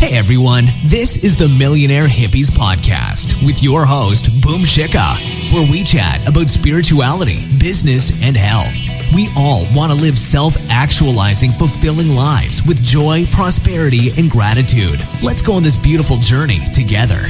Hey everyone, this is the Millionaire Hippies podcast with your host, Shikha, where we chat about spirituality, business, and health. We all want to live self-actualizing, fulfilling lives with joy, prosperity, and gratitude. Let's go on this beautiful journey together.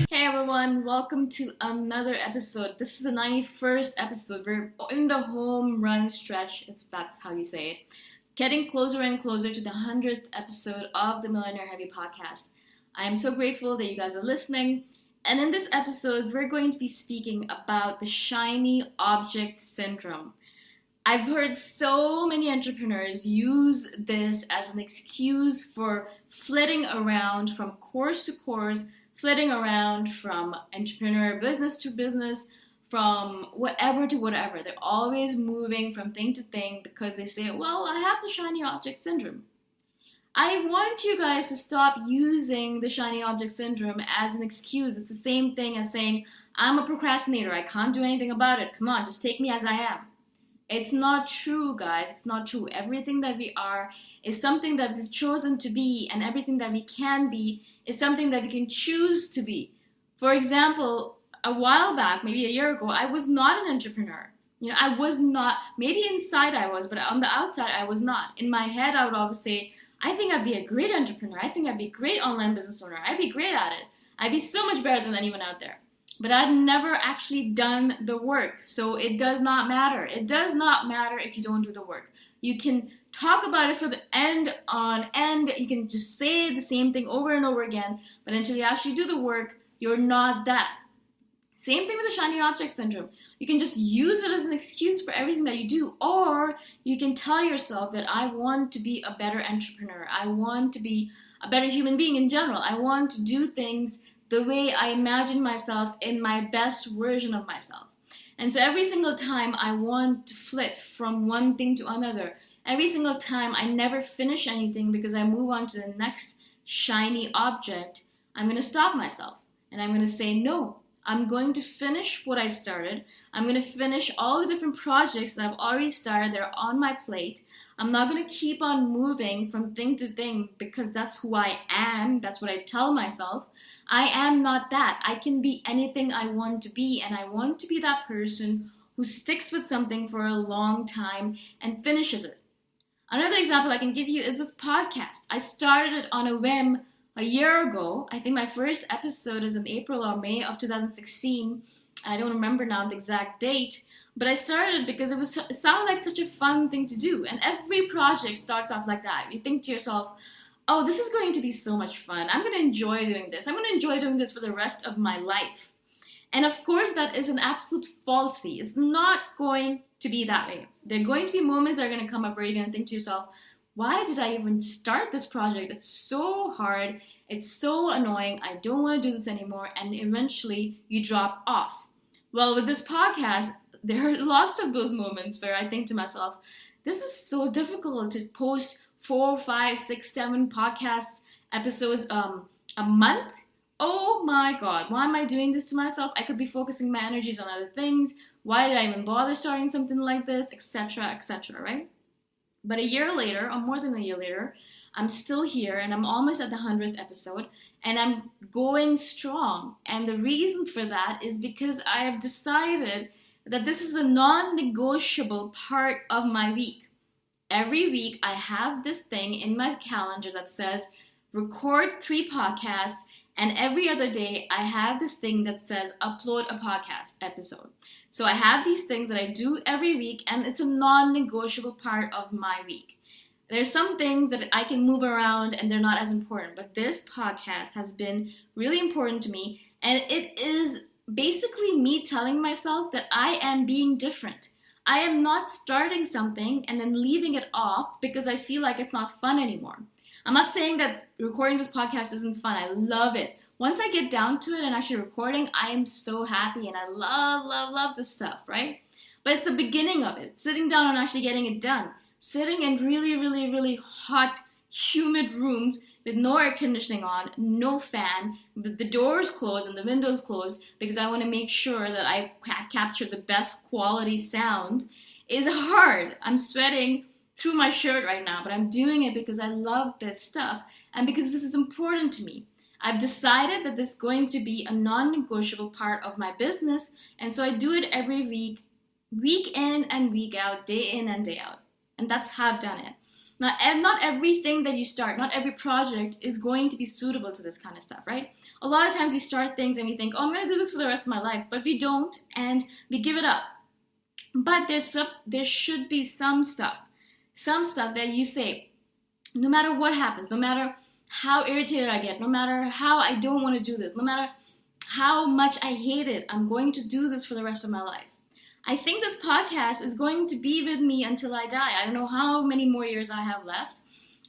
Hey everyone, welcome to another episode. This is the 91st episode. We're in the home run stretch, if that's how you say it. Getting closer and closer to the 100th episode of the Millionaire Heavy podcast. I am so grateful that you guys are listening. And in this episode, we're going to be speaking about the shiny object syndrome. I've heard so many entrepreneurs use this as an excuse for flitting around from course to course, flitting around from entrepreneur business to business, from whatever to whatever. They're always moving from thing to thing because they say, well, I have the shiny object syndrome. I want you guys to stop using the shiny object syndrome as an excuse. It's the same thing as saying, I'm a procrastinator. I can't do anything about it. Come on, just take me as I am. It's not true, guys. It's not true. Everything that we are is something that we've chosen to be, and everything that we can be is something that we can choose to be. For example, a while back, maybe a year ago, I was not an entrepreneur. I was not, maybe inside I was, but on the outside I was not. In my head, I would always say, I think I'd be a great entrepreneur. I think I'd be a great online business owner. I'd be great at it. I'd be so much better than anyone out there. But I'd never actually done the work. So it does not matter. It does not matter if you don't do the work. You can talk about it for the end on end. You can just say the same thing over and over again. But until you actually do the work, you're not that. Same thing with the shiny object syndrome. You can just use it as an excuse for everything that you do, or you can tell yourself that I want to be a better entrepreneur. I want to be a better human being in general. I want to do things the way I imagine myself in my best version of myself. And so every single time I want to flit from one thing to another, every single time I never finish anything because I move on to the next shiny object, I'm going to stop myself and I'm going to say no. I'm going to finish what I started. I'm going to finish all the different projects that I've already started. They're on my plate. I'm not going to keep on moving from thing to thing because that's who I am. That's what I tell myself. I am not that. I can be anything I want to be, and I want to be that person who sticks with something for a long time and finishes it. Another example I can give you is this podcast. I started it on a whim a year ago. I think my first episode is in April or May of 2016. I don't remember now the exact date, but I started because it sounded like such a fun thing to do. And every project starts off like that. You think to yourself, oh, this is going to be so much fun. I'm going to enjoy doing this. I'm going to enjoy doing this for the rest of my life. And of course, that is an absolute falsity. It's not going to be that way. There are going to be moments that are going to come up where you're going to think to yourself, why did I even start this project? It's so hard. It's so annoying. I don't want to do this anymore. And eventually you drop off. Well, with this podcast, there are lots of those moments where I think to myself, this is so difficult to post 4, 5, 6, 7 podcasts episodes a month. Oh my God, why am I doing this to myself? I could be focusing my energies on other things. Why did I even bother starting something like this, etc., right? But a year later, or more than a year later, I'm still here and I'm almost at the 100th episode and I'm going strong. And the reason for that is because I have decided that this is a non-negotiable part of my week. Every week I have this thing in my calendar that says record 3 podcasts, and every other day I have this thing that says upload a podcast episode. So I have these things that I do every week, and it's a non-negotiable part of my week. There's some things that I can move around and they're not as important, but this podcast has been really important to me, and it is basically me telling myself that I am being different. I am not starting something and then leaving it off because I feel like it's not fun anymore. I'm not saying that recording this podcast isn't fun. I love it. Once I get down to it and actually recording, I am so happy and I love this stuff, right? But it's the beginning of it, sitting down and actually getting it done. Sitting in really hot, humid rooms with no air conditioning on, no fan, with the doors closed and the windows closed because I want to make sure that I capture the best quality sound is hard. I'm sweating through my shirt right now, but I'm doing it because I love this stuff and because this is important to me. I've decided that this is going to be a non-negotiable part of my business, and so I do it every week, week in and week out, day in and day out. And that's how I've done it. Now, and not everything that you start, not every project is going to be suitable to this kind of stuff, right? A lot of times we start things and we think, oh, I'm going to do this for the rest of my life, but we don't, and we give it up. But there should be some stuff that you say, no matter what happens, no matter how irritated I get, no matter how I don't want to do this, no matter how much I hate it, I'm going to do this for the rest of my life. I think this podcast is going to be with me until I die. I don't know how many more years I have left.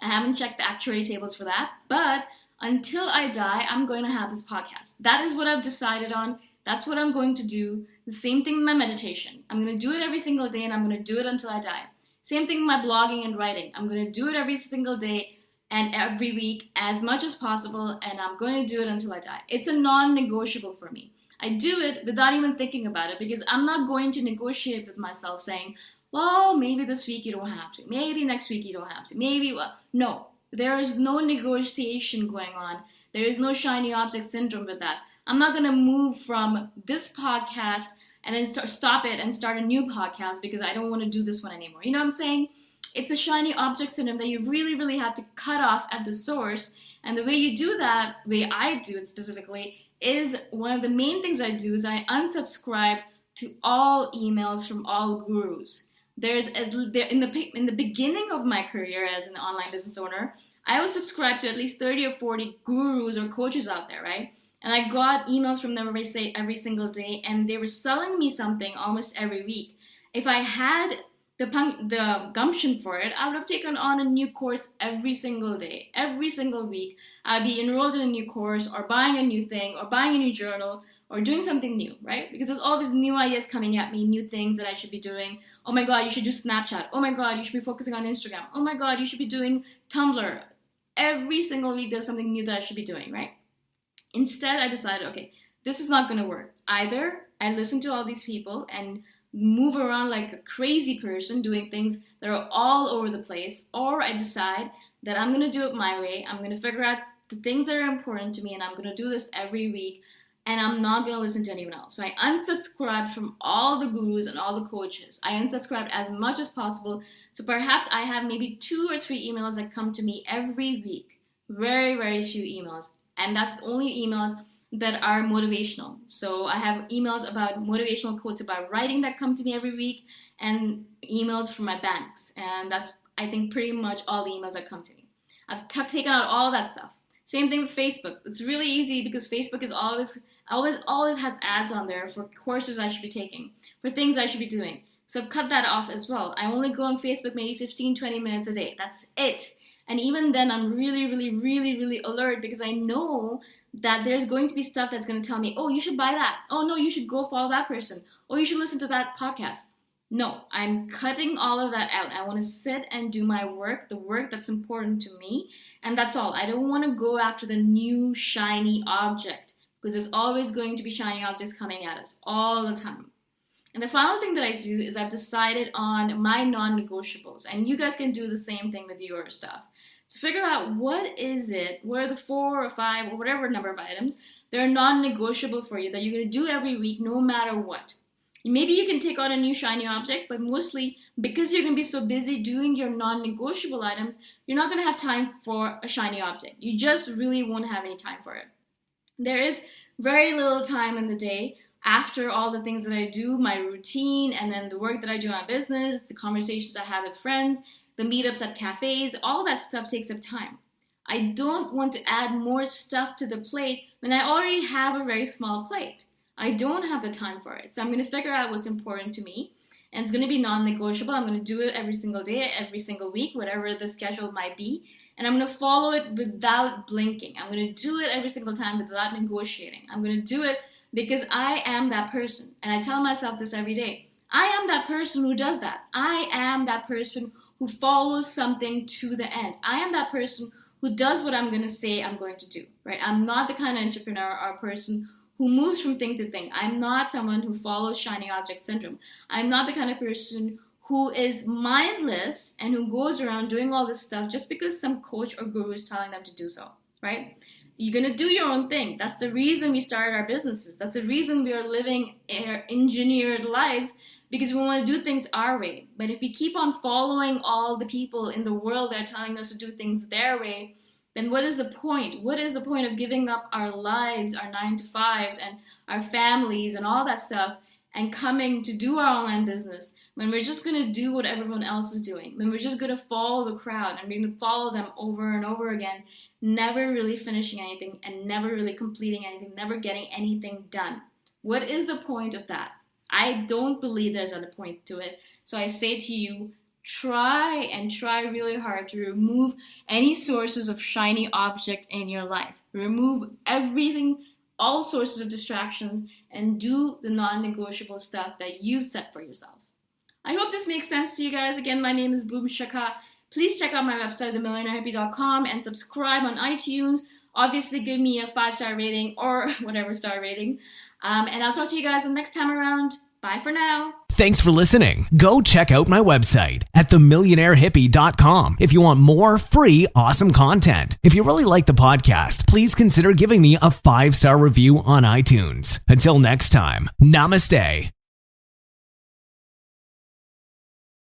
I haven't checked the actuary tables for that, but until I die, I'm going to have this podcast. That is what I've decided on. That's what I'm going to do. The same thing with my meditation. I'm going to do it every single day, and I'm going to do it until I die. Same thing with my blogging and writing. I'm going to do it every single day and every week as much as possible, and I'm going to do it until I die. It's a non-negotiable for me. I do it without even thinking about it because I'm not going to negotiate with myself saying, well, maybe this week you don't have to. Maybe next week you don't have to. No, there is no negotiation going on. There is no shiny object syndrome with that. I'm not going to move from this podcast and then stop it and start a new podcast because I don't want to do this one anymore. You know what I'm saying? It's a shiny object syndrome that you really, really have to cut off at the source. And the way you do that, the way I do it specifically, is one of the main things I do is I unsubscribe to all emails from all gurus. In the beginning of my career as an online business owner, I was subscribed to at least 30 or 40 gurus or coaches out there, right? And I got emails from them every single day, and they were selling me something almost every week. If I had the gumption for it, I would have taken on a new course every single day, every single week. I'd be enrolled in a new course or buying a new thing or buying a new journal or doing something new, right? Because there's always new ideas coming at me, new things that I should be doing. Oh my God, you should do Snapchat. Oh my God, you should be focusing on Instagram. Oh my God, you should be doing Tumblr. Every single week there's something new that I should be doing, right? Instead, I decided, okay, this is not going to work. Either I listen to all these people and move around like a crazy person doing things that are all over the place, or I decide that I'm going to do it my way. I'm going to figure out the things that are important to me, and I'm going to do this every week, and I'm not going to listen to anyone else. So I unsubscribed from all the gurus and all the coaches. I unsubscribed as much as possible. So perhaps I have maybe 2 or 3 emails that come to me every week. Very, very few emails. And that's only emails that are motivational. So I have emails about motivational quotes about writing that come to me every week, and emails from my banks. And that's, I think, pretty much all the emails that come to me. I've taken out all that stuff. Same thing with Facebook. It's really easy because Facebook is always has ads on there for courses I should be taking, for things I should be doing. So I've cut that off as well. I only go on Facebook maybe 15, 20 minutes a day. That's it. And even then, I'm really, really, really, really alert because I know that there's going to be stuff that's going to tell me, oh, you should buy that. Oh, no, you should go follow that person. Oh, you should listen to that podcast. No, I'm cutting all of that out. I want to sit and do my work, the work that's important to me, and that's all. I don't want to go after the new shiny object because there's always going to be shiny objects coming at us all the time. And the final thing that I do is I've decided on my non-negotiables, and you guys can do the same thing with your stuff. To figure out what are the 4 or 5 or whatever number of items that are non-negotiable for you that you're going to do every week no matter what. Maybe you can take on a new shiny object, but mostly because you're going to be so busy doing your non-negotiable items, you're not going to have time for a shiny object. You just really won't have any time for it. There is very little time in the day after all the things that I do, my routine, and then the work that I do on business, the conversations I have with friends, the meetups at cafes, all that stuff takes up time. I don't want to add more stuff to the plate when I already have a very small plate. I don't have the time for it. So I'm going to figure out what's important to me. And it's going to be non-negotiable. I'm going to do it every single day, every single week, whatever the schedule might be. And I'm going to follow it without blinking. I'm going to do it every single time without negotiating. I'm going to do it because I am that person. And I tell myself this every day. I am that person who does that. I am that person who follows something to the end. I am that person who does what I'm going to say I'm going to do, right? I'm not the kind of entrepreneur or person who moves from thing to thing. I'm not someone who follows shiny object syndrome. I'm not the kind of person who is mindless and who goes around doing all this stuff just because some coach or guru is telling them to do so, right? You're going to do your own thing. That's the reason we started our businesses. That's the reason we are living our engineered lives, because we want to do things our way. But if we keep on following all the people in the world that are telling us to do things their way, then what is the point? What is the point of giving up our lives, our 9-to-5s, and our families and all that stuff, and coming to do our online business when we're just going to do what everyone else is doing, when we're just going to follow the crowd and we're going to follow them over and over again, never really finishing anything and never really completing anything, never getting anything done? What is the point of that? I don't believe there's a point to it. So I say to you, try really hard to remove any sources of shiny object in your life. Remove everything, all sources of distractions, and do the non-negotiable stuff that you've set for yourself. I hope this makes sense to you guys. Again, my name is Shikha. Please check out my website, themillionairehippie.com, and subscribe on iTunes. Obviously, give me a 5-star rating or whatever star rating. And I'll talk to you guys the next time around. Bye for now. Thanks for listening. Go check out my website at themillionairehippie.com if you want more free, awesome content. If you really like the podcast, please consider giving me a 5-star review on iTunes. Until next time, namaste.